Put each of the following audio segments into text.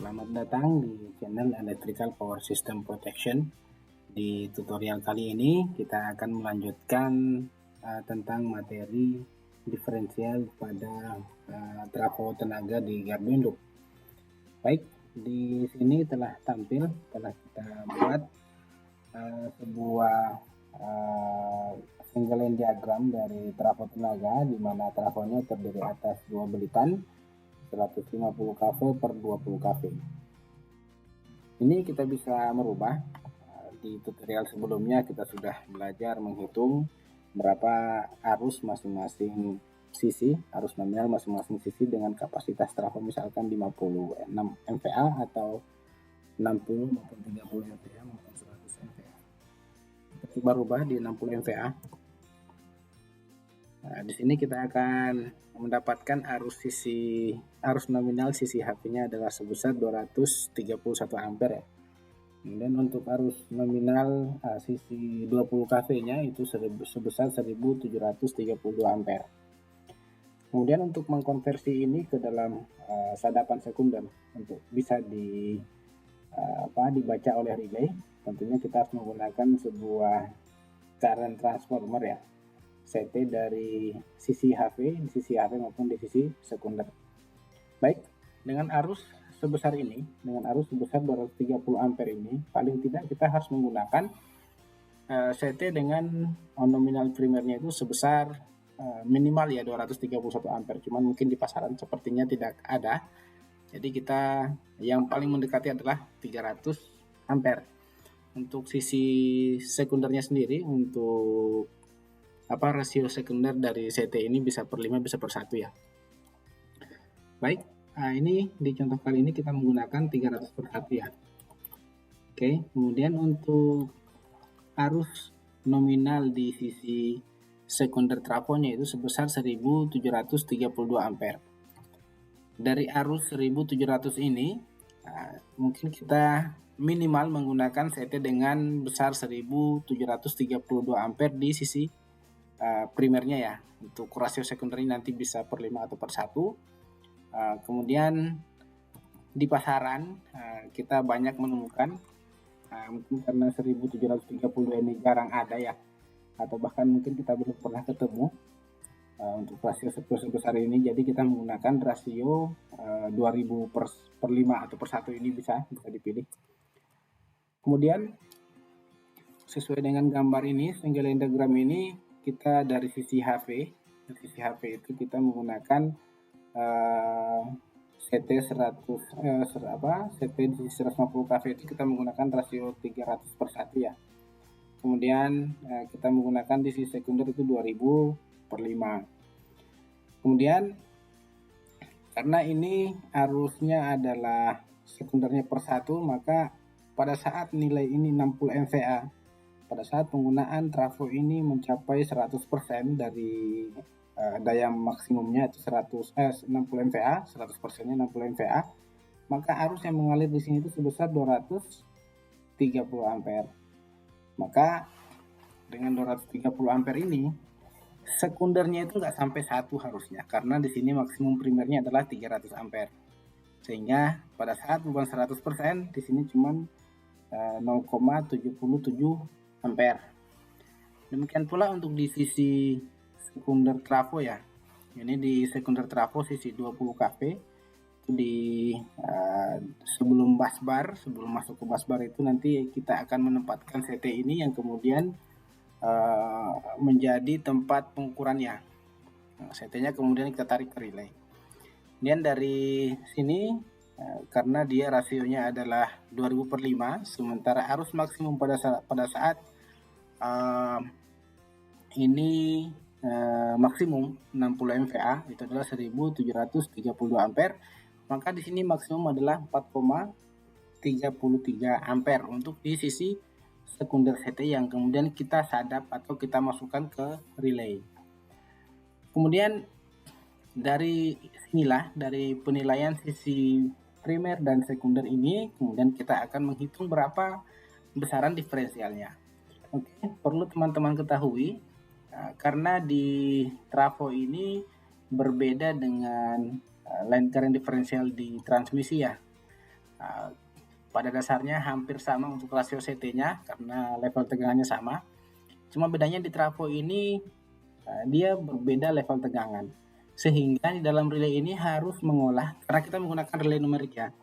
Selamat datang di channel Electrical Power System Protection. Di tutorial kali ini kita akan melanjutkan tentang materi diferensial pada trafo tenaga di gardu induk. Baik, di sini telah kita buat sebuah single line diagram dari trafo tenaga, di mana trafonya terdiri atas dua belitan 150 kV per 20 kV. Ini kita bisa merubah. Di tutorial sebelumnya kita sudah belajar menghitung berapa arus masing-masing sisi, arus nominal masing-masing sisi dengan kapasitas trafo misalkan 56 MVA atau 60 maupun 30 MVA maupun 100 MVA. Kita coba rubah di 60 MVA. Nah, di sini kita akan mendapatkan arus nominal sisi HP-nya adalah sebesar 231 ampere ya. Kemudian untuk arus nominal sisi 20 kV-nya itu sebesar 1732 ampere. Kemudian untuk mengkonversi ini ke dalam sadapan sekunder untuk bisa dibaca oleh relay, tentunya kita harus menggunakan sebuah current transformer ya. CT dari sisi HV, di sisi HV maupun di sisi sekunder. Baik, dengan arus sebesar ini, dengan arus sebesar 230 ampere ini, paling tidak kita harus menggunakan CT dengan nominal primernya itu sebesar minimal ya 231 ampere. Cuman mungkin di pasaran sepertinya tidak ada. Jadi kita yang paling mendekati adalah 300 ampere. Untuk sisi sekundernya sendiri, untuk rasio sekunder dari CT ini bisa per 5 bisa per 1 ya. Baik, ini di contoh kali ini kita menggunakan 300 per 1 ya. Oke, kemudian untuk arus nominal di sisi sekunder trafonya itu sebesar 1732 ampere. Dari arus 1700 ini mungkin kita minimal menggunakan CT dengan besar 1732 ampere di sisi primernya ya. Untuk rasio sekunder ini nanti bisa per 5 atau per 1. Kemudian di pasaran kita banyak menemukan mungkin karena 1732 ini jarang ada ya, atau bahkan mungkin kita belum pernah ketemu untuk rasio sebesar ini. Jadi kita menggunakan rasio 2000 per 5 atau per 1 ini bisa dipilih. Kemudian sesuai dengan gambar ini, single line diagram ini, kita dari sisi HV itu kita menggunakan CT di sisi 150 kV itu kita menggunakan rasio 300 per 1 ya. Kemudian kita menggunakan di sisi sekunder itu 2000 per 5. Kemudian karena ini arusnya adalah sekundernya per 1, maka pada saat nilai ini 60 MVA, pada saat penggunaan trafo ini mencapai 100% dari daya maksimumnya itu 60 MVA, 100%-nya 60 MVA, maka arus yang mengalir di sini itu sebesar 230 ampere. Maka dengan 230 ampere ini sekundernya itu nggak sampai 1 harusnya, karena di sini maksimum primernya adalah 300 ampere. Sehingga pada saat beban 100% di sini cuma 0,77 ampere. Demikian pula untuk di sisi sekunder trafo ya. Ini di sekunder trafo sisi 20 kV itu sebelum masuk ke busbar itu nanti kita akan menempatkan CT ini yang kemudian menjadi tempat pengukurannya. CT-nya kemudian kita tarik ke relay. Kemudian dari sini karena dia rasionya adalah 2000 per 5, sementara arus maksimum pada saat ini maksimum 60 MVA itu adalah 1732 ampere, maka di sini maksimum adalah 4,33 ampere untuk di sisi sekunder CT yang kemudian kita sadap atau kita masukkan ke relay. Kemudian dari penilaian sisi primer dan sekunder ini, kemudian kita akan menghitung berapa besaran diferensialnya. Oke, perlu teman-teman ketahui karena di trafo ini berbeda dengan line current diferensial di transmisi ya. pada dasarnya hampir sama untuk rasio CT-nya karena level tegangannya sama. Cuma bedanya di trafo ini dia berbeda level tegangan. Sehingga di dalam relay ini harus mengolah, karena kita menggunakan relay numerik ya.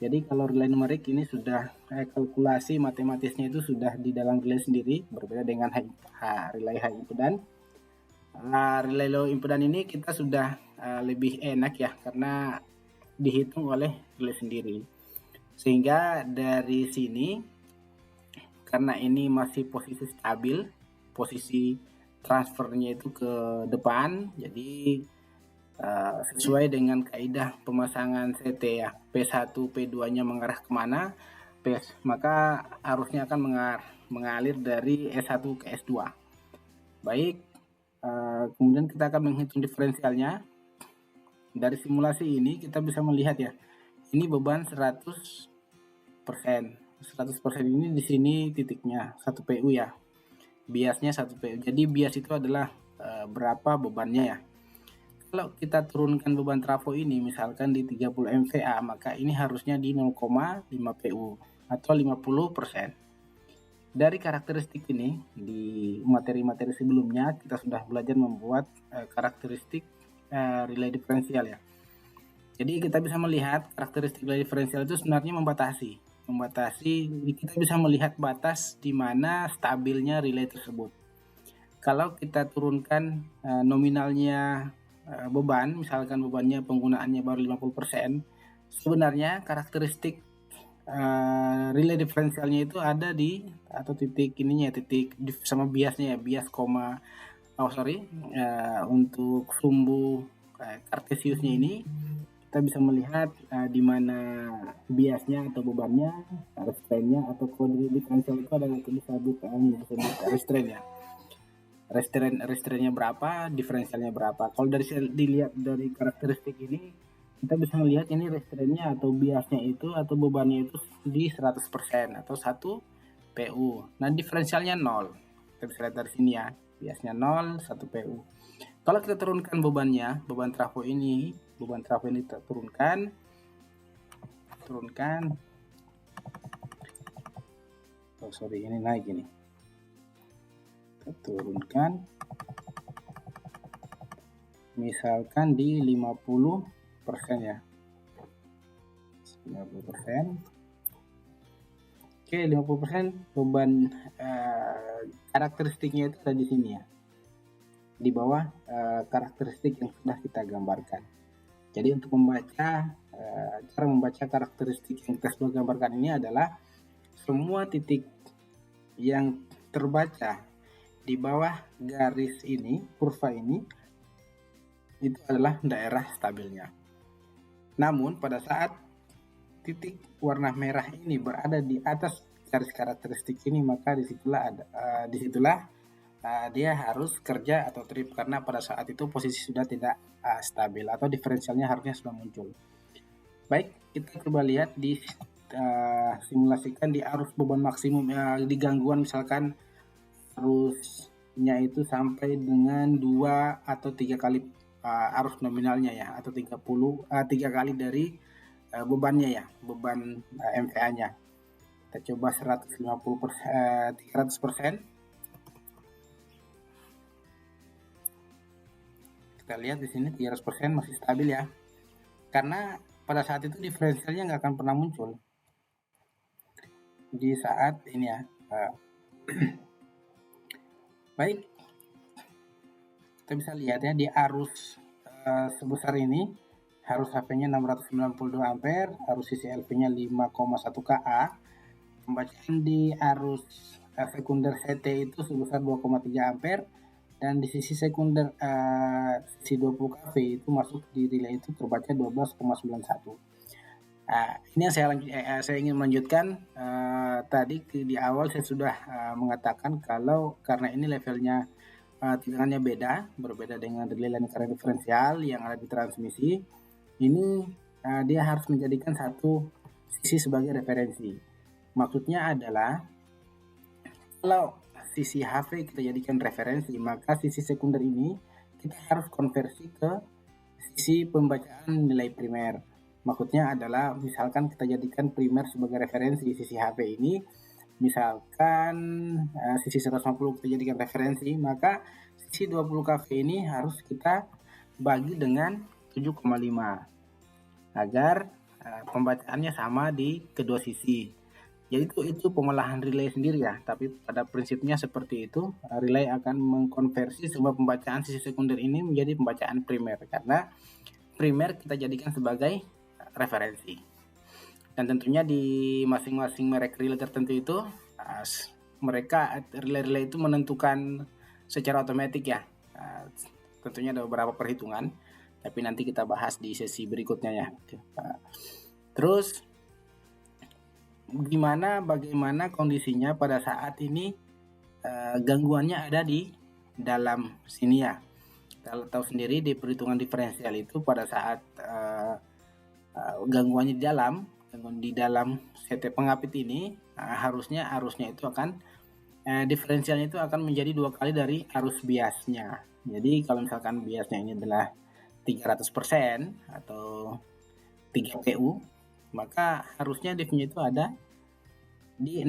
Jadi kalau relay numerik ini sudah kalkulasi matematisnya itu sudah di dalam relay sendiri, berbeda dengan relay high impedance. Relay low impedance ini kita sudah lebih enak ya karena dihitung oleh relay sendiri. Sehingga dari sini karena ini masih posisi stabil, posisi transfernya itu ke depan, jadi sesuai dengan kaidah pemasangan CT ya, P1 P2 nya mengarah kemana, maka arusnya akan mengalir dari S1 ke S2. Baik, kemudian kita akan menghitung diferensialnya. Dari simulasi ini kita bisa melihat ya, ini beban 100%. 100% ini di sini titiknya 1 PU ya, biasnya 1 PU. Jadi bias itu adalah berapa bebannya ya. Kalau kita turunkan beban trafo ini misalkan di 30 MVA, maka ini harusnya di 0,5 PU atau 50%. Dari karakteristik ini, di materi-materi sebelumnya kita sudah belajar membuat karakteristik relay diferensial ya. Jadi kita bisa melihat karakteristik relay diferensial itu sebenarnya membatasi, kita bisa melihat batas di mana stabilnya relay tersebut. Kalau kita turunkan nominalnya beban, misalkan bebannya penggunaannya baru 50%, sebenarnya karakteristik relay diferensialnya itu ada di atau titik ininya, titik sama biasnya ya, bias untuk sumbu kartesiusnya ini kita bisa melihat di mana biasnya atau bebannya, restrainnya, atau kalau di diferensial itu ada disebut restrain ya. Restrainnya berapa, diferensialnya berapa. Kalau dilihat dari karakteristik ini, kita bisa melihat ini restrainnya atau biasnya itu atau bebannya itu di 100% atau 1 PU. Nah, diferensialnya 0. Kita bisa lihat dari sini ya, biasnya 0, 1 PU. Kalau kita turunkan bebannya, beban trafo ini kita turunkan. Ini naik ini. Turunkan misalkan di 50% ya, 50%. Oke, 50% beban karakteristiknya itu ada di sini ya, di bawah karakteristik yang sudah kita gambarkan. Jadi untuk membaca cara membaca karakteristik yang kita sudah gambarkan ini adalah semua titik yang terbaca di bawah garis ini, kurva ini, itu adalah daerah stabilnya. Namun pada saat titik warna merah ini berada di atas garis karakteristik ini, maka disitulah dia harus kerja atau trip, karena pada saat itu posisi sudah tidak stabil atau diferensialnya harusnya sudah muncul. Baik, kita coba lihat simulasikan di arus beban maksimum di gangguan, misalkan arusnya itu sampai dengan 2 atau 3 kali arus nominalnya ya, atau 3 kali dari bebannya ya, beban MVA-nya. Kita coba 300%. Kita lihat di sini 300% masih stabil ya, karena pada saat itu diferensialnya nggak akan pernah muncul di saat ini ya. Baik, kita bisa lihat ya, di arus sebesar ini arus HP-nya 692 ampere, arus CCLV-nya 5,1 kA. Pembacaan di arus sekunder CT itu sebesar 2,3 ampere, dan di sisi sekunder sisi 20 kV itu masuk di relay itu terbaca 12,91. Ini yang saya ingin melanjutkan. Tadi di awal saya sudah mengatakan kalau karena ini levelnya tegangannya berbeda dengan relay line current diferensial yang ada di transmisi. Ini dia harus menjadikan satu sisi sebagai referensi. Maksudnya adalah kalau sisi HV kita jadikan referensi, maka sisi sekunder ini kita harus konversi ke sisi pembacaan nilai primer. Maksudnya adalah misalkan kita jadikan primer sebagai referensi sisi HV ini, misalkan sisi 150 kita jadikan referensi, maka sisi 20 kV ini harus kita bagi dengan 7,5 agar pembacaannya sama di kedua sisi. Jadi itu pengolahan relay sendiri ya, tapi pada prinsipnya seperti itu, relay akan mengkonversi semua pembacaan sisi sekunder ini menjadi pembacaan primer, karena primer kita jadikan sebagai referensi. Dan tentunya di masing-masing merek relay tertentu itu, mereka relay-relay itu menentukan secara otomatis ya. Tentunya ada beberapa perhitungan, tapi nanti kita bahas di sesi berikutnya ya. Terus bagaimana kondisinya pada saat ini gangguannya ada di dalam sini ya. Kita tahu sendiri di perhitungan diferensial itu pada saat gangguannya di dalam CT pengapit ini harusnya itu akan diferensialnya itu akan menjadi 2 kali dari arus biasnya. Jadi kalau misalkan biasnya ini adalah 300% atau 3 PU, maka harusnya diffnya itu ada di 6.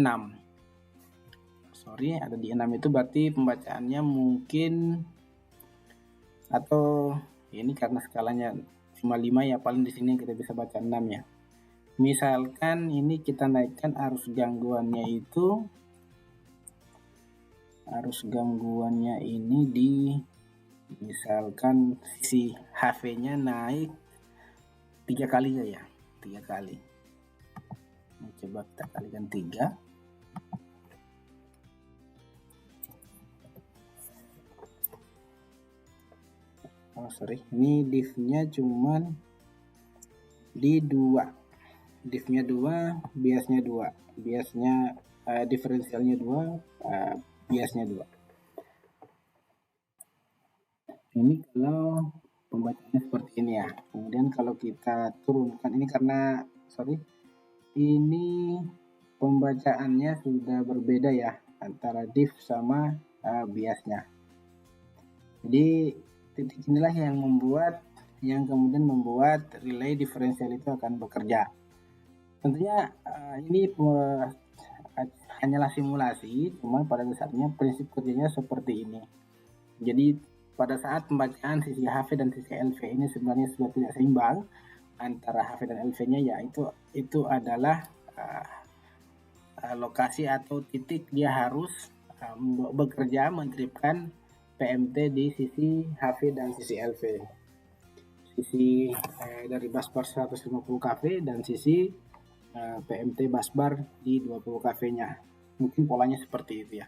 Ada di 6 itu berarti pembacaannya mungkin, atau ini karena skalanya cuma 5 ya, paling di sini kita bisa baca 6 ya. Misalkan ini kita naikkan arus gangguannya ini di misalkan sisi HV-nya naik 3 kali ya, 3 kali. Ini coba kita kalikan 3. Ini diff-nya cuman di 2. Diff-nya 2, biasnya 2. Biasnya diferensialnya 2, biasnya 2. Ini kalau pembacaannya seperti ini ya. Kemudian kalau kita turunkan ini karena ini pembacaannya sudah berbeda ya antara diff sama biasnya. Jadi titik inilah yang kemudian membuat relay diferensial itu akan bekerja. Tentunya ini hanyalah simulasi, cuma pada dasarnya prinsip kerjanya seperti ini. Jadi pada saat pembacaan sisi HV dan sisi LV ini sebenarnya sudah tidak seimbang antara HV dan LV-nya, ya itu adalah lokasi atau titik dia harus bekerja mentripkan PMT di sisi HV dan sisi LV. Sisi dari busbar 150 kV dan sisi PMT busbar di 20 kV-nya. Mungkin polanya seperti itu ya.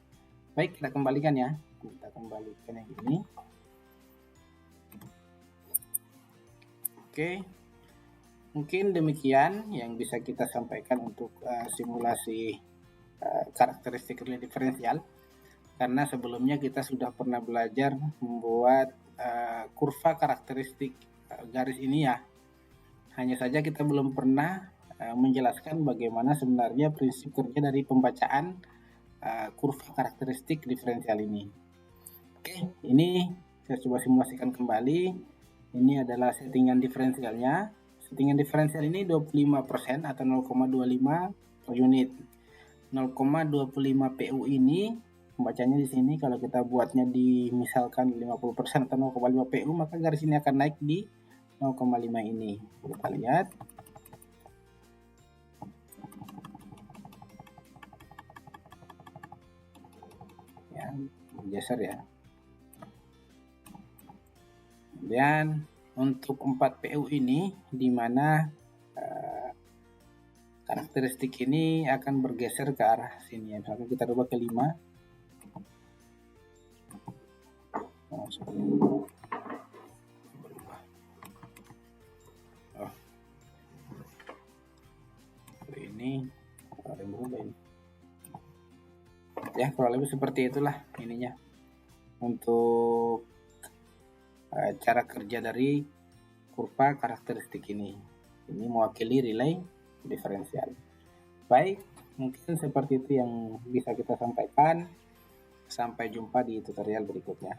Baik, kita kembalikan ya. Kita kembalikan yang ini. Oke. Mungkin demikian yang bisa kita sampaikan untuk simulasi karakteristik relay diferensial. Karena sebelumnya kita sudah pernah belajar membuat kurva karakteristik garis ini ya. Hanya saja kita belum pernah menjelaskan bagaimana sebenarnya prinsip kerja dari pembacaan kurva karakteristik diferensial ini. Oke, ini saya coba simulasikan kembali. Ini adalah settingan diferensialnya. Settingan diferensial ini 25% atau 0,25 per unit. 0,25 PU ini pembacanya di sini kalau kita buatnya di misalkan 50% atau 0,5 PU, maka garis ini akan naik di 0,5 ini. Kita lihat. Ya, bergeser ya. Kemudian untuk 4 PU ini di mana karakteristik ini akan bergeser ke arah sini ya. Misalkan kita coba ke 5. Ini berubah ini. Ya, kurang lebih seperti itulah ininya untuk cara kerja dari kurva karakteristik ini. Ini mewakili relay diferensial. Baik, mungkin seperti itu yang bisa kita sampaikan. Sampai jumpa di tutorial berikutnya.